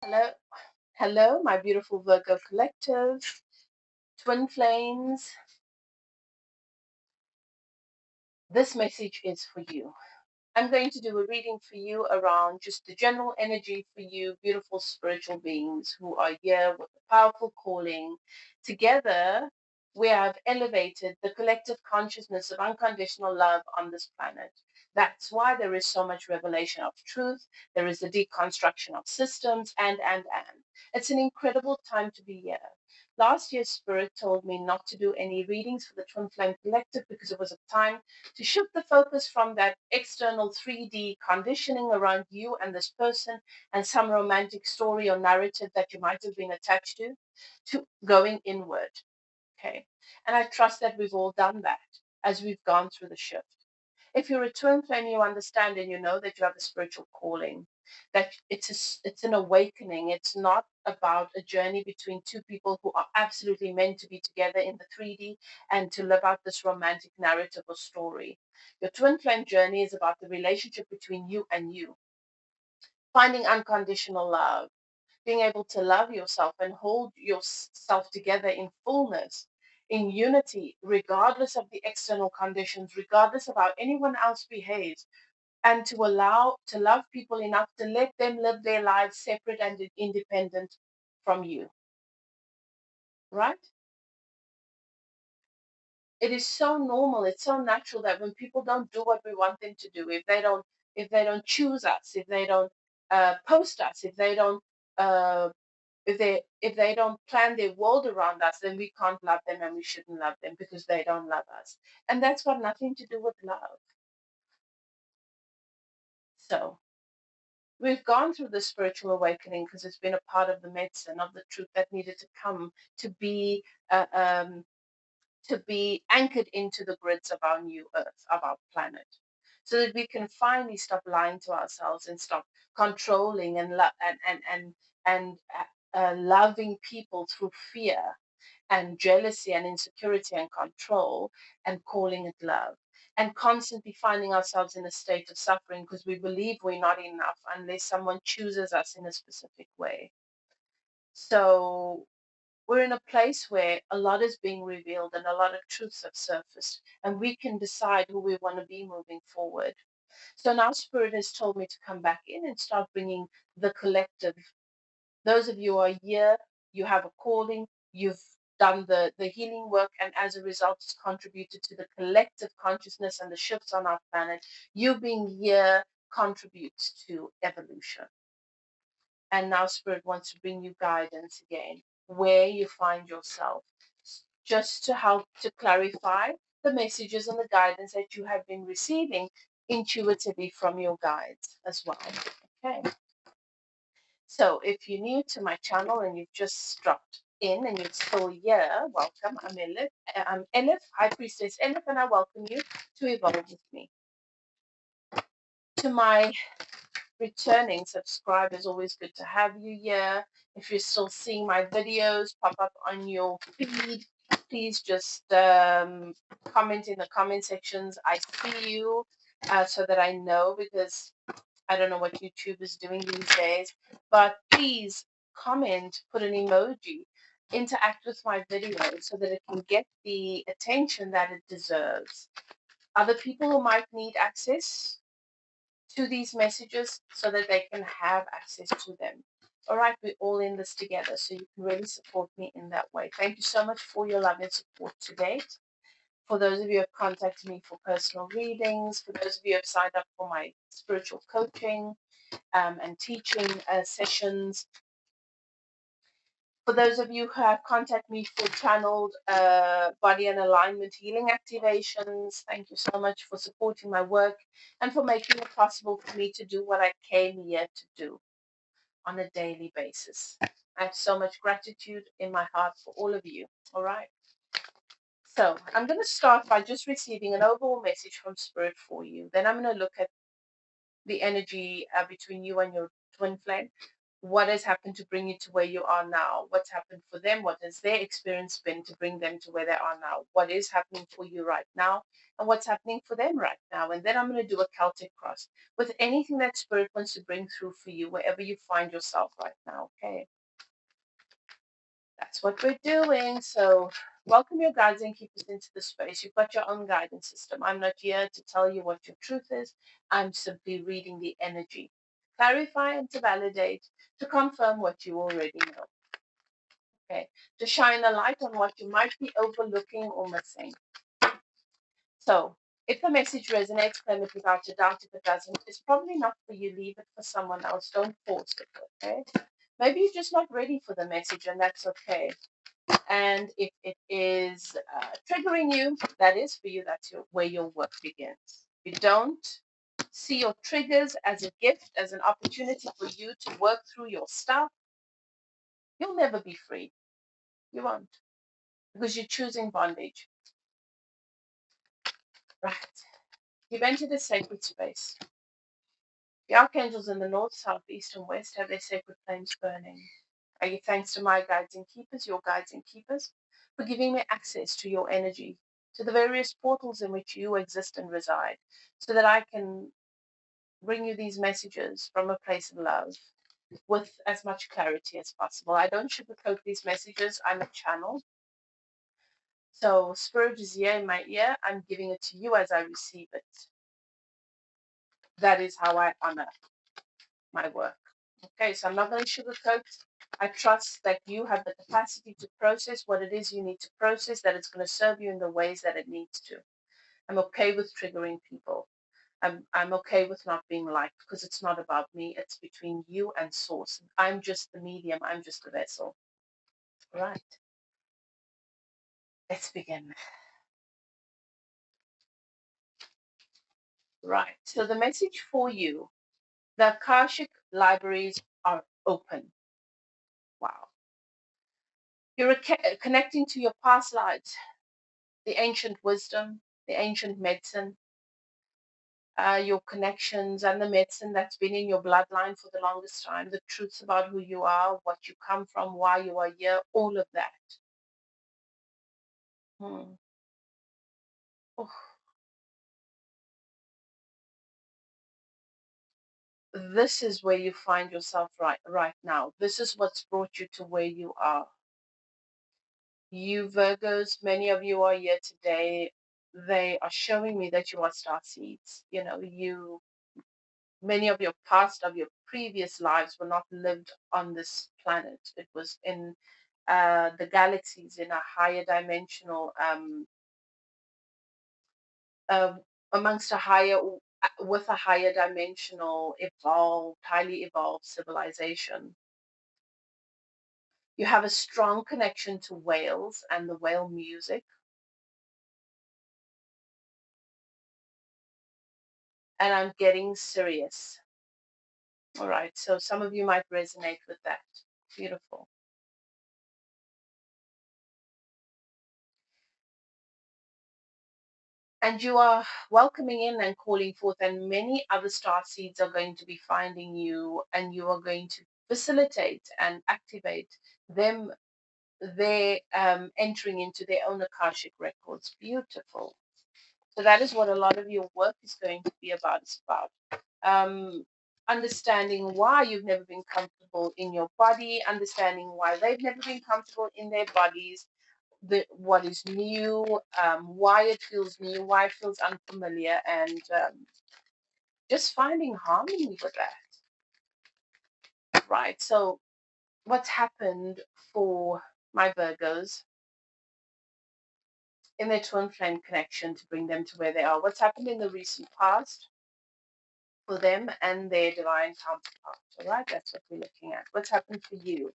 Hello, hello, my beautiful Virgo collective, twin flames. This message is for you. I'm going to do a reading for you around just the general energy for you, beautiful spiritual beings who are here with a powerful calling. Together, we have elevated the collective consciousness of unconditional love on this planet. That's why there is so much revelation of truth. There is a deconstruction of systems, and. It's an incredible time to be here. Last year, Spirit told me not to do any readings for the Twin Flame Collective because it was a time to shift the focus from that external 3D conditioning around you and this person and some romantic story or narrative that you might have been attached to going inward. Okay. And I trust that we've all done that as we've gone through the shift. If you're a twin flame, you understand and you know that you have a spiritual calling, that it's an awakening. It's not about a journey between two people who are absolutely meant to be together in the 3D and to live out this romantic narrative or story. Your twin flame journey is about the relationship between you and you, finding unconditional love, being able to love yourself and hold yourself together in fullness, in unity, regardless of the external conditions, regardless of how anyone else behaves, and to allow to love people enough to let them live their lives separate and independent from you. Right? It is so normal, it's so natural that when people don't do what we want them to do, if they don't choose us, if they don't post us, uh, if they don't plan their world around us, then we can't love them and we shouldn't love them because they don't love us. And that's got nothing to do with love. So we've gone through the spiritual awakening because it's been a part of the medicine of the truth that needed to come to be uh, um, to be anchored into the grids of our new earth, of our planet, so that we can finally stop lying to ourselves and stop controlling and loving people through fear and jealousy and insecurity and control and calling it love, and constantly finding ourselves in a state of suffering because we believe we're not enough unless someone chooses us in a specific way. So we're in a place where a lot is being revealed and a lot of truths have surfaced, and we can decide who we want to be moving forward. So now Spirit has told me to come back in and start bringing the collective. Those of you who are here, you have a calling, you've done the healing work, and as a result, it's contributed to the collective consciousness and the shifts on our planet. You being here contributes to evolution. And now Spirit wants to bring you guidance again, where you find yourself, just to help to clarify the messages and the guidance that you have been receiving intuitively from your guides as well. Okay. So if you're new to my channel and you've just dropped in and you're still here, welcome. I'm Elif, High Priestess Elif, and I welcome you to evolve with me. To my returning subscribers, always good to have you here. If you're still seeing my videos pop up on your feed, please just comment in the comment sections. I see you, so that I know, because I don't know what YouTube is doing these days, but please comment, put an emoji, interact with my videos so that it can get the attention that it deserves. Other people who might need access to these messages so that they can have access to them. All right, we're all in this together, so you can really support me in that way. Thank you so much for your love and support to date. For those of you who have contacted me for personal readings, for those of you who have signed up for my spiritual coaching and teaching sessions, for those of you who have contacted me for channeled body and alignment healing activations, thank you so much for supporting my work and for making it possible for me to do what I came here to do on a daily basis. I have so much gratitude in my heart for all of you. All right. So I'm going to start by just receiving an overall message from Spirit for you. Then I'm going to look at the energy between you and your twin flame. what has happened to bring you to where you are now? What's happened for them? What has their experience been to bring them to where they are now? What is happening for you right now? And what's happening for them right now? And then I'm going to do a Celtic cross with anything that Spirit wants to bring through for you, wherever you find yourself right now. Okay. That's what we're doing. So welcome your guides and keepers into the space. You've got your own guidance system. I'm not here to tell you what your truth is. I'm simply reading the energy, clarify and to validate, to confirm what you already know. Okay, to shine a light on what you might be overlooking or missing. So if the message resonates, claim it without a doubt. If it doesn't, it's probably not for you. Leave it for someone else. Don't force it. Okay. Maybe you're just not ready for the message, and that's okay. And if it is triggering you, that is for you. That's where your work begins. You don't see your triggers as a gift, as an opportunity for you to work through your stuff, you'll never be free. You won't, because you're choosing bondage. Right. You've entered a sacred space. The archangels in the north, south, east, and west have their sacred flames burning. I give thanks to my guides and keepers, your guides and keepers, for giving me access to your energy, to the various portals in which you exist and reside, so that I can bring you these messages from a place of love with as much clarity as possible. I don't sugarcoat these messages. I'm a channel. So Spirit is here in my ear. I'm giving it to you as I receive it. That is how I honor my work. Okay, so I'm not going to sugarcoat. I trust that you have the capacity to process what it is you need to process, that it's going to serve you in the ways that it needs to. I'm okay with triggering people. I'm okay with not being liked, because it's not about me. It's between you and source. I'm just the medium. I'm just a vessel. Right. Let's begin. Right. So the message for you, the Akashic libraries are open. Wow. You're connecting to your past lives, the ancient wisdom, the ancient medicine, your connections and the medicine that's been in your bloodline for the longest time, the truths about who you are, what you come from, why you are here, all of that. Hmm. Oh. This is where you find yourself right now. This is what's brought you to where you are. You Virgos, many of you are here today. They are showing me that you are star seeds. You know, many of your past, of your previous lives were not lived on this planet. It was in the galaxies, in a higher dimensional, uh, amongst a higher, with a higher dimensional, evolved, highly evolved civilization. You have a strong connection to whales and the whale music. And I'm getting serious. All right. So some of you might resonate with that. Beautiful. And you are welcoming in and calling forth, and many other star seeds are going to be finding you, and you are going to facilitate and activate them. They're entering into their own Akashic records. Beautiful. So that is what a lot of your work is going to be about. It's about understanding why you've never been comfortable in your body, understanding why they've never been comfortable in their bodies, what is new, why it feels new, why it feels unfamiliar, and just finding harmony with that. Right. So what's happened for my Virgos in their twin flame connection to bring them to where they are? What's happened in the recent past for them and their divine counterparts? All right, that's what we're looking at. What's happened for you?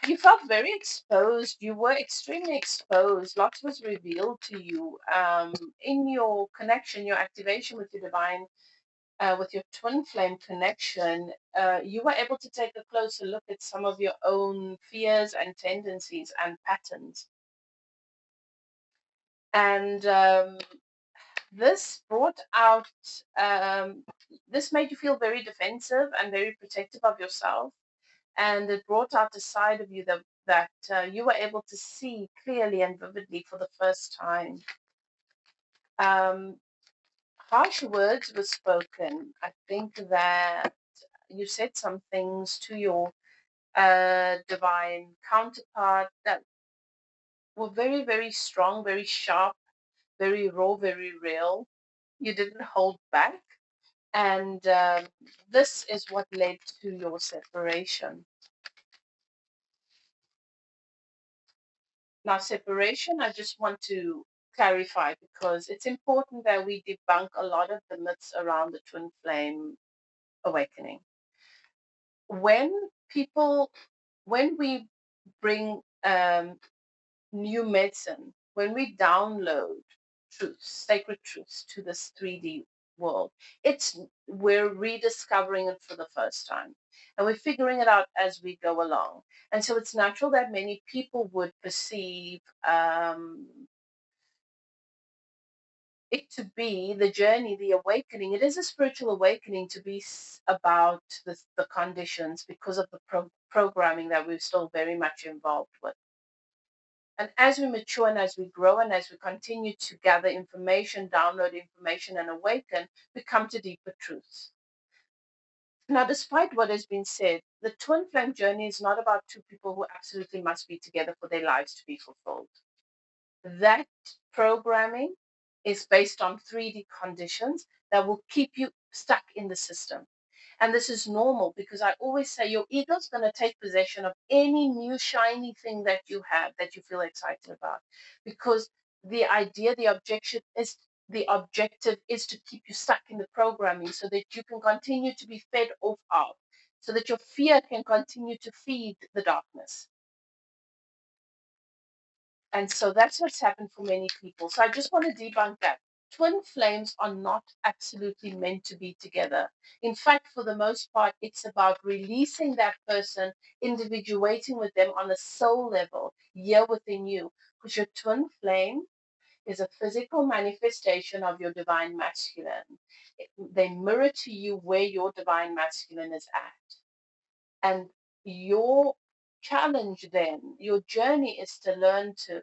You felt very exposed. You were extremely exposed. Lots was revealed to you in your connection, your activation with your divine, with your twin flame connection. You were able to take a closer look at some of your own fears and tendencies and patterns. And this brought out, this made you feel very defensive and very protective of yourself. And it brought out a side of you that you were able to see clearly and vividly for the first time. Harsh words were spoken. I think that you said some things to your divine counterpart that were very, very strong, very sharp, very raw, very real. You didn't hold back. And this is what led to your separation. Now, separation, I just want to clarify because it's important that we debunk a lot of the myths around the twin flame awakening. When people, when we bring new medicine, when we download truths, sacred truths to this 3D world, we're rediscovering it for the first time. And we're figuring it out as we go along. And so it's natural that many people would perceive it to be the journey, the awakening. It is a spiritual awakening to be about the conditions because of the programming that we're still very much involved with. And as we mature and as we grow and as we continue to gather information, download information, and awaken, we come to deeper truths. Now, despite what has been said, the twin flame journey is not about two people who absolutely must be together for their lives to be fulfilled. That programming is based on 3D conditions that will keep you stuck in the system. And this is normal because I always say your ego's going to take possession of any new shiny thing that you have that you feel excited about. Because the idea, the objective is to keep you stuck in the programming so that you can continue to be fed off of, so that your fear can continue to feed the darkness. And so that's what's happened for many people. So I just want to debunk that. Twin flames are not absolutely meant to be together. In fact, for the most part, it's about releasing that person, individuating with them on a soul level, here within you. Because your twin flame is a physical manifestation of your divine masculine. They mirror to you where your divine masculine is at. And your challenge then, your journey is to learn to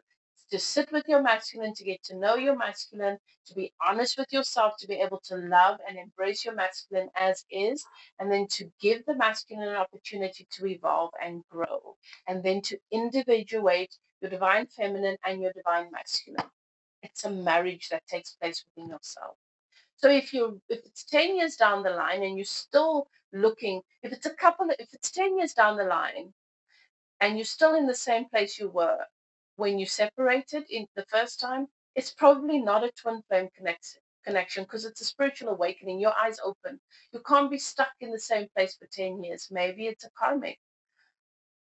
sit with your masculine, to get to know your masculine, to be honest with yourself, to be able to love and embrace your masculine as is, and then to give the masculine an opportunity to evolve and grow, and then to individuate your divine feminine and your divine masculine. It's a marriage that takes place within yourself. So if it's 10 years down the line and you're still looking, if it's 10 years down the line and you're still in the same place you were when you separated in the first time, it's probably not a twin flame connection because it's a spiritual awakening. Your eyes open. You can't be stuck in the same place for 10 years. Maybe it's a karmic.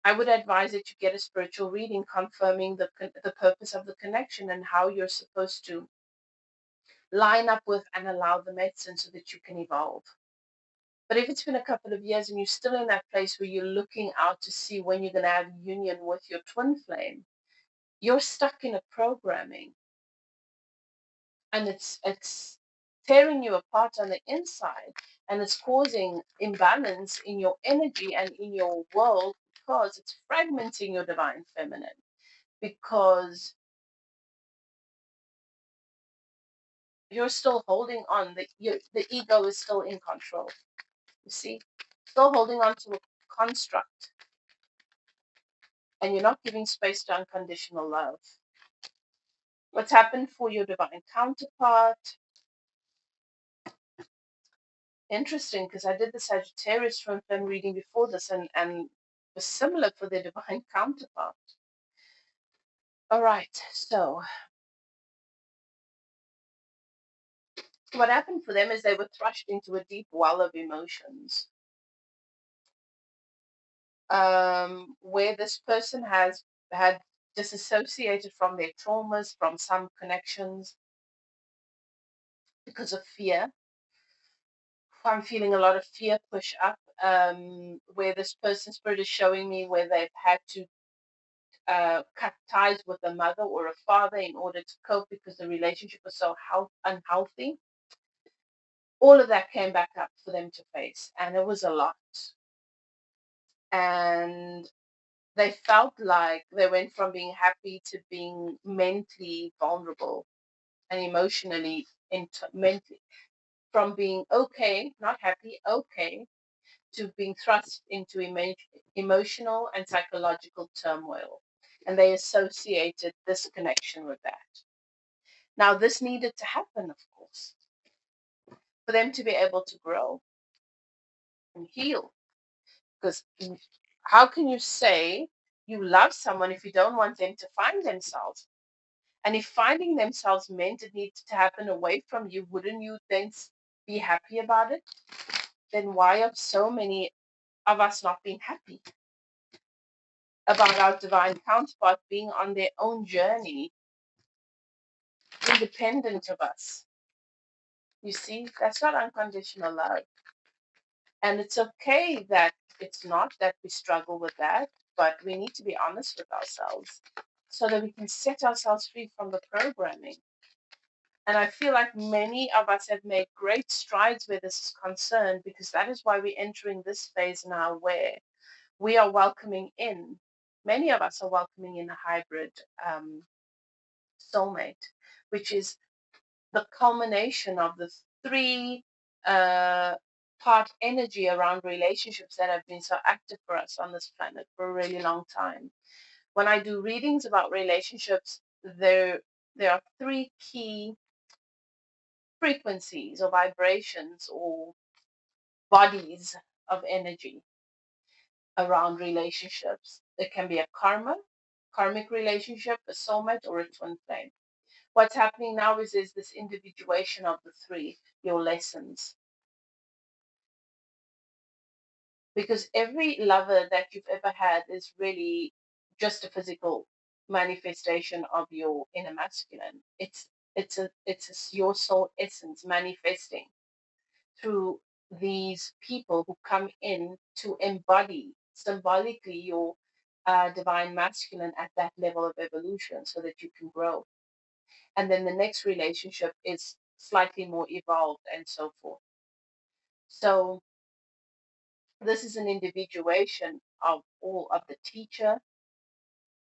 I would advise that you get a spiritual reading confirming the purpose of the connection and how you're supposed to line up with and allow the medicine so that you can evolve. But if it's been a couple of years and you're still in that place where you're looking out to see when you're going to have union with your twin flame, you're stuck in a programming, and it's tearing you apart on the inside, and it's causing imbalance in your energy and in your world because it's fragmenting your divine feminine, because you're still holding on. The ego is still in control. You see, still holding on to a construct, and you're not giving space to unconditional love. What's happened for your divine counterpart? Interesting, because I did the Sagittarius from film reading before this, and was similar for their divine counterpart. All right, so what happened for them is they were thrust into a deep well of emotions, where this person had disassociated from their traumas, from some connections because of fear. I'm feeling a lot of fear push up, where this person's spirit is showing me where they've had to cut ties with a mother or a father in order to cope because the relationship was so unhealthy. All of that came back up for them to face, and it was a lot. And they felt like they went from being happy to being mentally vulnerable and emotionally, mentally, from being okay, not happy, okay, to being thrust into emotional and psychological turmoil. And they associated this connection with that. Now, this needed to happen, of course, for them to be able to grow and heal. Because how can you say you love someone if you don't want them to find themselves? And if finding themselves meant it needs to happen away from you, wouldn't you then be happy about it? Then why are so many of us not being happy about our divine counterpart being on their own journey, independent of us? You see, that's not unconditional love. And it's okay that it's not, that we struggle with that, but we need to be honest with ourselves so that we can set ourselves free from the programming. And I feel like many of us have made great strides where this is concerned, because that is why we're entering this phase now where we are welcoming in, many of us are welcoming in a hybrid soulmate, which is the culmination of the three uh, part energy around relationships that have been so active for us on this planet for a really long time. When I do readings about relationships, there are three key frequencies or vibrations or bodies of energy around relationships. It can be a karmic relationship, a soulmate, or a twin flame. What's happening now is this individuation of the three, your lessons. Because every lover that you've ever had is really just a physical manifestation of your inner masculine. It's your soul essence manifesting through these people who come in to embody symbolically your divine masculine at that level of evolution so that you can grow. And then the next relationship is slightly more evolved and so forth. So this is an individuation of all of the teacher,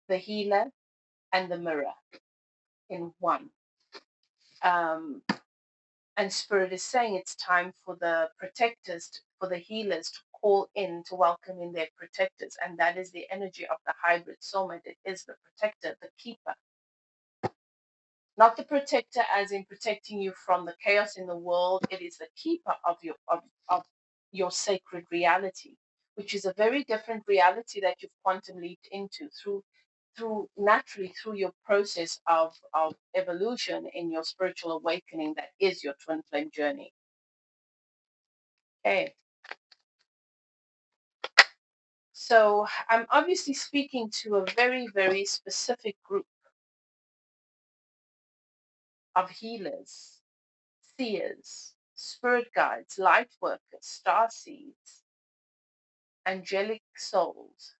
the healer, and the mirror in one. Um, and Spirit is saying it's time for the protectors, for the healers to call in, to welcome in their protectors. And that is the energy of the hybrid soulmate. It is the protector, the keeper. Not the protector as in protecting you from the chaos in the world. It is the keeper of your sacred reality, which is a very different reality that you've quantum leaped into through naturally through your process of evolution in your spiritual awakening that is your twin flame journey. Okay. So I'm obviously speaking to a very, very specific group of healers, seers, spirit guides, light workers, star seeds, angelic souls.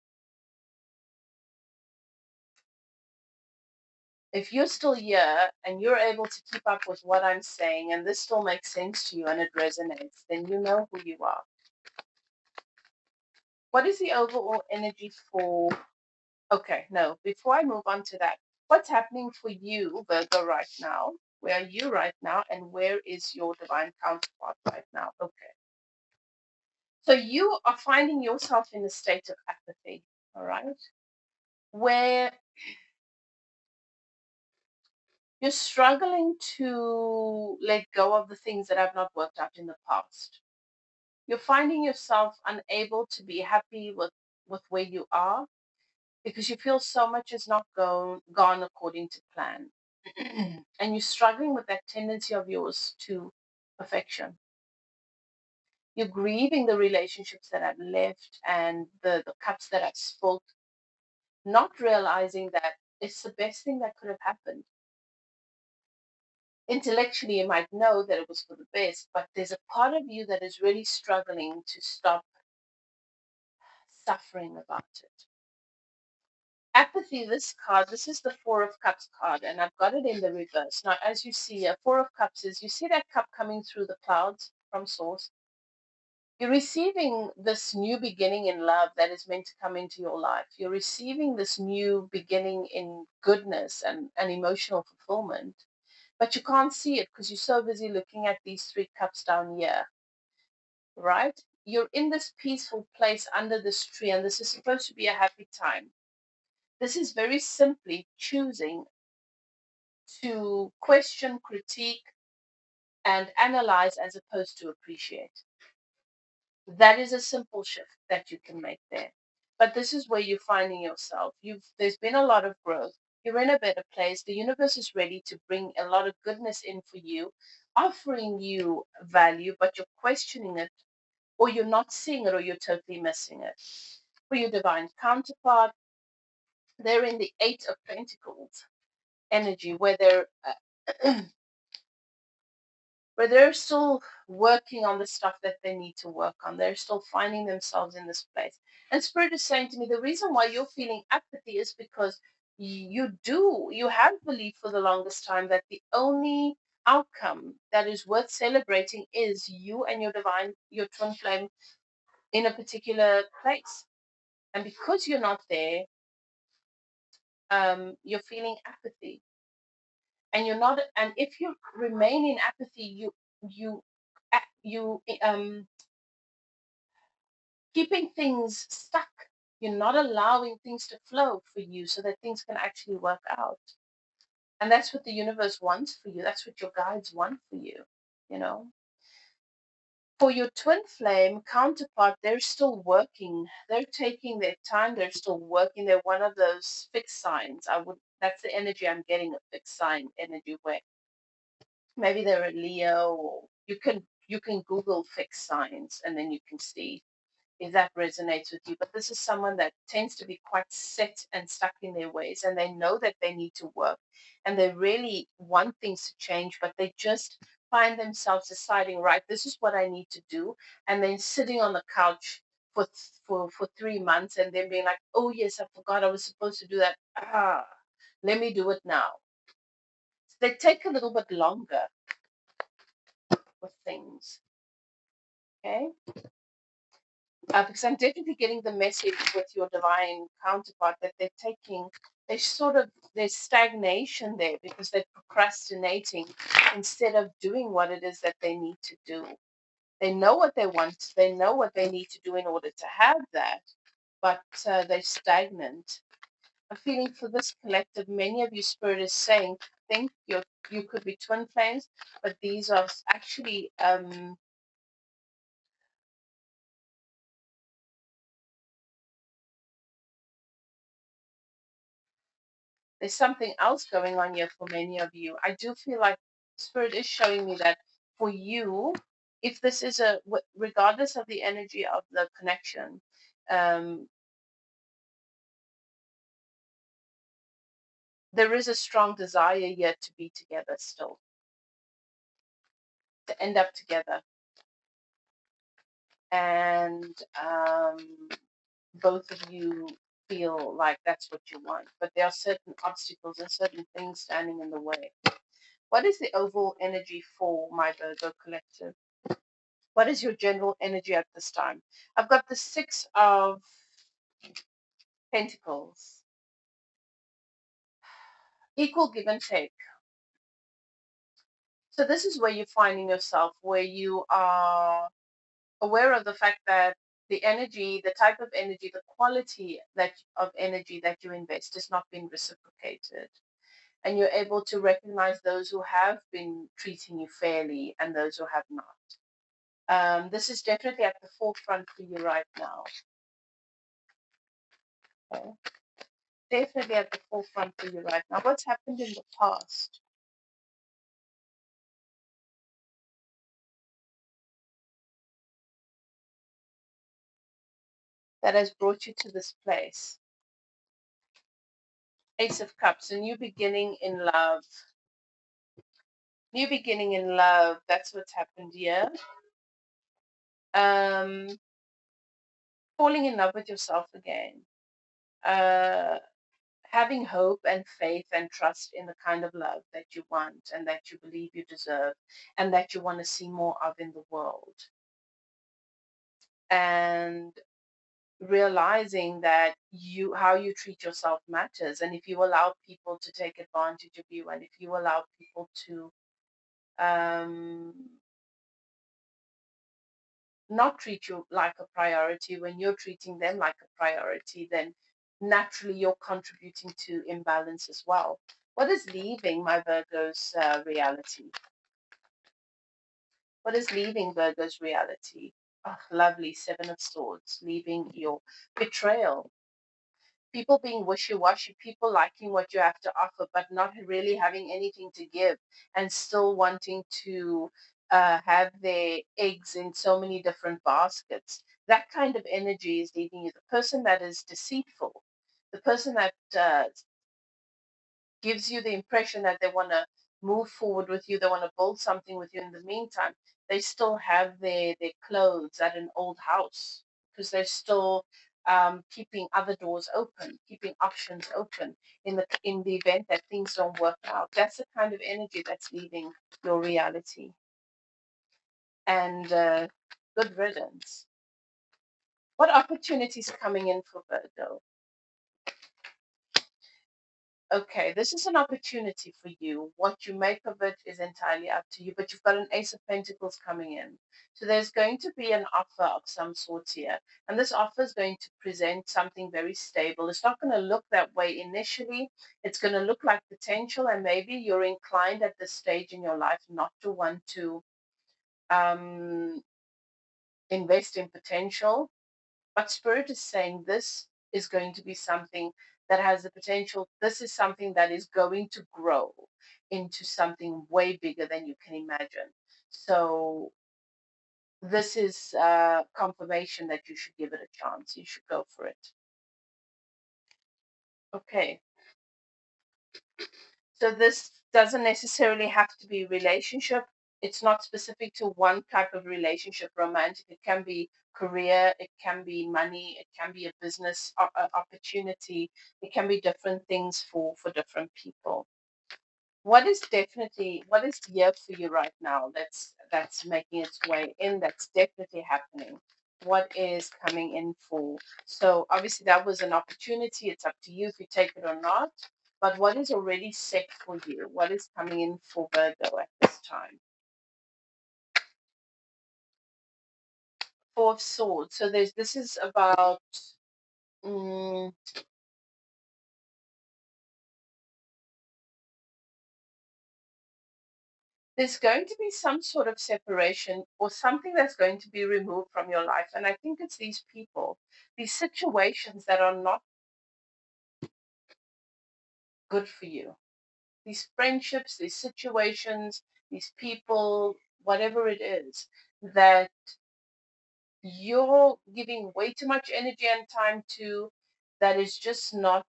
If you're still here and you're able to keep up with what I'm saying and this still makes sense to you and it resonates, then you know who you are. What is the overall energy for? Okay, no, before I move on to that, what's happening for you, Virgo, right now? Where are you right now? And where is your divine counterpart right now? Okay. So you are finding yourself in a state of apathy, all right? Where you're struggling to let go of the things that have not worked out in the past. You're finding yourself unable to be happy with where you are because you feel so much is not gone according to plan. And you're struggling with that tendency of yours to perfection. You're grieving the relationships that have left and the cups that have spilled, not realizing that it's the best thing that could have happened. Intellectually, you might know that it was for the best, but there's a part of you that is really struggling to stop suffering about it. Apathy, this card, this is the Four of Cups card, and I've got it in the reverse. Now, as you see, a Four of Cups is, you see that cup coming through the clouds from Source? You're receiving this new beginning in love that is meant to come into your life. You're receiving this new beginning in goodness and emotional fulfillment, but you can't see it because you're so busy looking at these three cups down here, right? You're in this peaceful place under this tree, and this is supposed to be a happy time. This is very simply choosing to question, critique, and analyze as opposed to appreciate. That is a simple shift that you can make there. But this is where you're finding yourself. There's been a lot of growth. You're in a better place. The universe is ready to bring a lot of goodness in for you, offering you value, but you're questioning it, or you're not seeing it, or you're totally missing it. For your divine counterpart, they're in the Eight of Pentacles energy, where they're still working on the stuff that they need to work on. They're still finding themselves in this place. And Spirit is saying to me, the reason why you're feeling apathy is because you have believed for the longest time that the only outcome that is worth celebrating is you and your twin flame in a particular place. And because you're not there, you're feeling apathy. And you're not, and if you remain in apathy, you keeping things stuck. You're not allowing things to flow for you so that things can actually work out. And that's what the universe wants for you. That's what your guides want for you, you know. For your twin flame counterpart, they're still working. They're taking their time. They're still working. They're one of those fixed signs. That's the energy I'm getting, a fixed sign energy, where maybe they're a Leo, or you can Google fixed signs and then you can see if that resonates with you. But this is someone that tends to be quite set and stuck in their ways, and they know that they need to work and they really want things to change, but they just find themselves deciding, right, this is what I need to do, and then sitting on the couch for 3 months and then being like, oh yes, I forgot I was supposed to do that. Let me do it now. So they take a little bit longer with things. Okay. Because I'm definitely getting the message with your divine counterpart that there's stagnation there because they're procrastinating instead of doing what it is that they need to do. They know what they want, they know what they need to do in order to have that, but they're stagnant. I'm feeling for this collective, many of you, Spirit is saying, think you could be twin flames, but these are actually there's something else going on here for many of you. I do feel like Spirit is showing me that for you, if this is regardless of the energy of the connection, um, there is a strong desire here to be together still, to end up together. And both of you feel like that's what you want, but there are certain obstacles and certain things standing in the way. What is the overall energy for my Virgo collective? What is your general energy at this time? I've got the Six of Pentacles. Equal give and take. So this is where you're finding yourself, where you are aware of the fact that the energy, the type of energy, the quality of energy that you invest is not being reciprocated. And you're able to recognize those who have been treating you fairly and those who have not. This is definitely at the forefront for you right now. Okay. Definitely at the forefront for you right now. What's happened in the past? That has brought you to this place? Ace of Cups, a new beginning in love. New beginning in love. That's what's happened here. Falling in love with yourself again. having hope and faith and trust in the kind of love that you want and that you believe you deserve and that you want to see more of in the world. And realizing that how you treat yourself matters. And if you allow people to take advantage of you, and if you allow people to um, not treat you like a priority when you're treating them like a priority, then naturally you're contributing to imbalance as well. What is leaving my Virgo's reality? What is leaving Virgo's reality? Oh, lovely. Seven of Swords, leaving your betrayal. People being wishy-washy, people liking what you have to offer, but not really having anything to give, and still wanting to have their eggs in so many different baskets. That kind of energy is leaving you. The person that is deceitful, the person that gives you the impression that they want to move forward with you, they want to build something with you. In the meantime, they still have their clothes at an old house because they're still keeping other doors open, keeping options open in the event that things don't work out. That's the kind of energy that's leaving your reality. And good riddance. What opportunities coming in for Virgo? Okay, this is an opportunity for you. What you make of it is entirely up to you, but you've got an Ace of Pentacles coming in. So there's going to be an offer of some sort here. And this offer is going to present something very stable. It's not going to look that way initially. It's going to look like potential, and maybe you're inclined at this stage in your life not to want to um, invest in potential. But Spirit is saying this is going to be something that has the potential. This is something that is going to grow into something way bigger than you can imagine. So this is confirmation that you should give it a chance. You should go for it. Okay. So this doesn't necessarily have to be relationship. It's not specific to one type of relationship, romantic. It can be career, it can be money, it can be a business opportunity. It can be different things for different people. What is here for you right now that's making its way in, that's definitely happening? What is coming in for? So obviously that was an opportunity. It's up to you if you take it or not. But what is already set for you? What is coming in for Virgo at this time? Four of Swords. So this is about mm, there's going to be some sort of separation or something that's going to be removed from your life. And I think it's these people, these situations that are not good for you. These friendships, these situations, these people, whatever it is, that you're giving way too much energy and time to, that is just not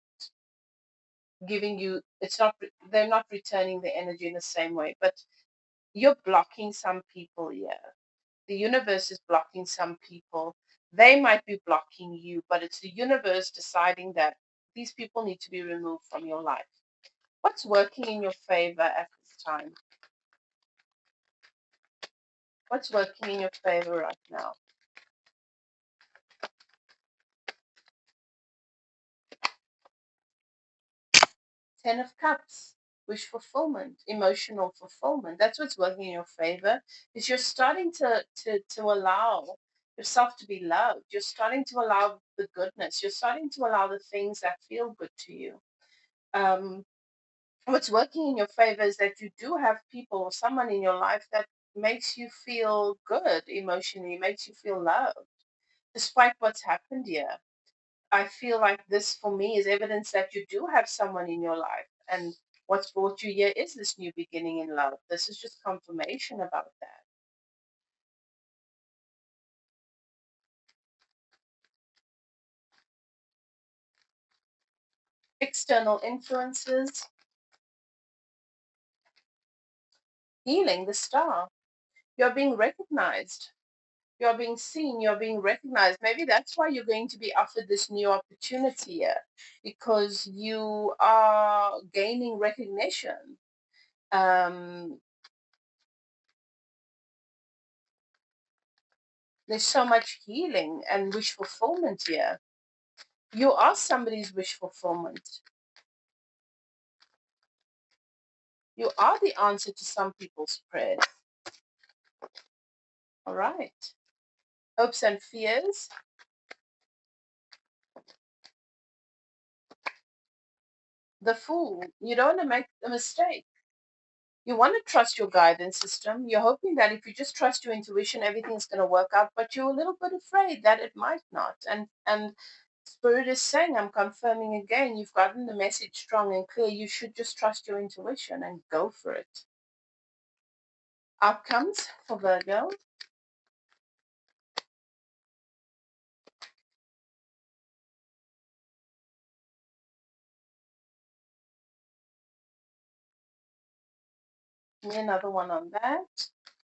giving you, it's not, they're not returning the energy in the same way. But you're blocking some people here. The universe is blocking some people. They might be blocking you, but it's the universe deciding that these people need to be removed from your life. What's working in your favor at this time? What's working in your favor right now? Ten of Cups, wish fulfillment, emotional fulfillment. That's what's working in your favor. Is you're starting to allow yourself to be loved. You're starting to allow the goodness. You're starting to allow the things that feel good to you. Um, what's working in your favor is that you do have people or someone in your life that makes you feel good emotionally, makes you feel loved, despite what's happened here. I feel like this for me is evidence that you do have someone in your life. And what's brought you here is this new beginning in love. This is just confirmation about that. External influences, healing, the star. You're being recognized. You're being seen, you're being recognized. Maybe that's why you're going to be offered this new opportunity here, because you are gaining recognition. There's so much healing and wish fulfillment here. You are somebody's wish fulfillment. You are the answer to some people's prayers. All right. Hopes and fears. The Fool. You don't want to make a mistake. You want to trust your guidance system. You're hoping that if you just trust your intuition, everything's going to work out, but you're a little bit afraid that it might not. And Spirit is saying, I'm confirming again, you've gotten the message strong and clear. You should just trust your intuition and go for it. Outcomes for Virgo. Give me another one on that.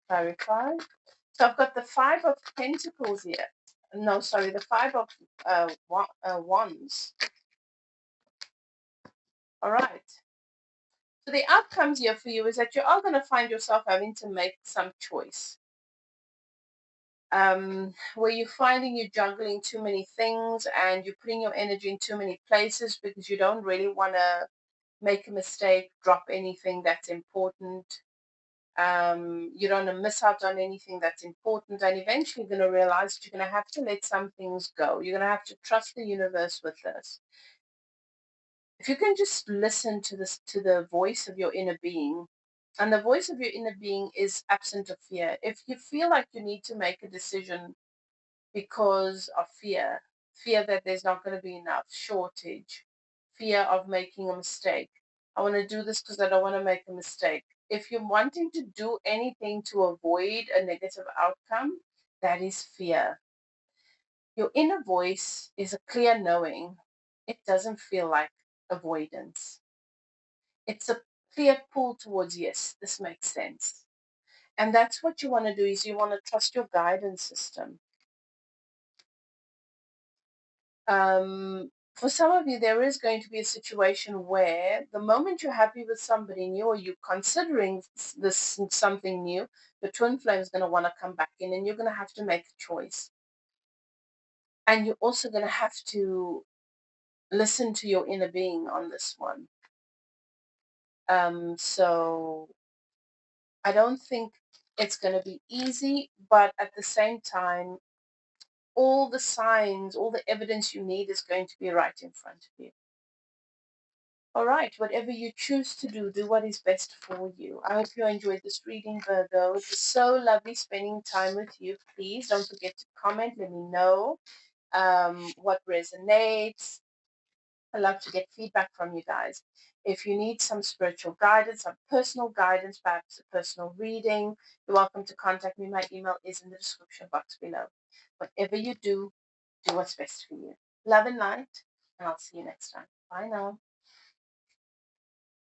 Clarify. So I've got the Five of Pentacles here. No, sorry, the Five of Wands. All right. So the outcomes here for you is that you are going to find yourself having to make some choice. Where you're finding you're juggling too many things and you're putting your energy in too many places because you don't really want to make a mistake, drop anything that's important. You don't want to miss out on anything that's important, and eventually you're going to realize that you're going to have to let some things go. You're going to have to trust the universe with this. If you can just listen to this, to the voice of your inner being, and the voice of your inner being is absent of fear. If you feel like you need to make a decision because of fear, fear that there's not going to be enough, shortage, fear of making a mistake. I want to do this because I don't want to make a mistake. If you're wanting to do anything to avoid a negative outcome, that is fear. Your inner voice is a clear knowing. It doesn't feel like avoidance. It's a clear pull towards, yes, this makes sense. And that's what you want to do, is you want to trust your guidance system. For some of you, there is going to be a situation where the moment you're happy with somebody new or you're considering this something new, the twin flame is going to want to come back in and you're going to have to make a choice. And you're also going to have to listen to your inner being on this one. So I don't think it's going to be easy, but at the same time, all the signs, all the evidence you need is going to be right in front of you. All right, whatever you choose to do, do what is best for you. I hope you enjoyed this reading, Virgo. It was so lovely spending time with you. Please don't forget to comment. Let me know what resonates. I love to get feedback from you guys. If you need some spiritual guidance, some personal guidance, perhaps a personal reading, you're welcome to contact me. My email is in the description box below. Whatever you do, do what's best for you. Love and light, and I'll see you next time. Bye now.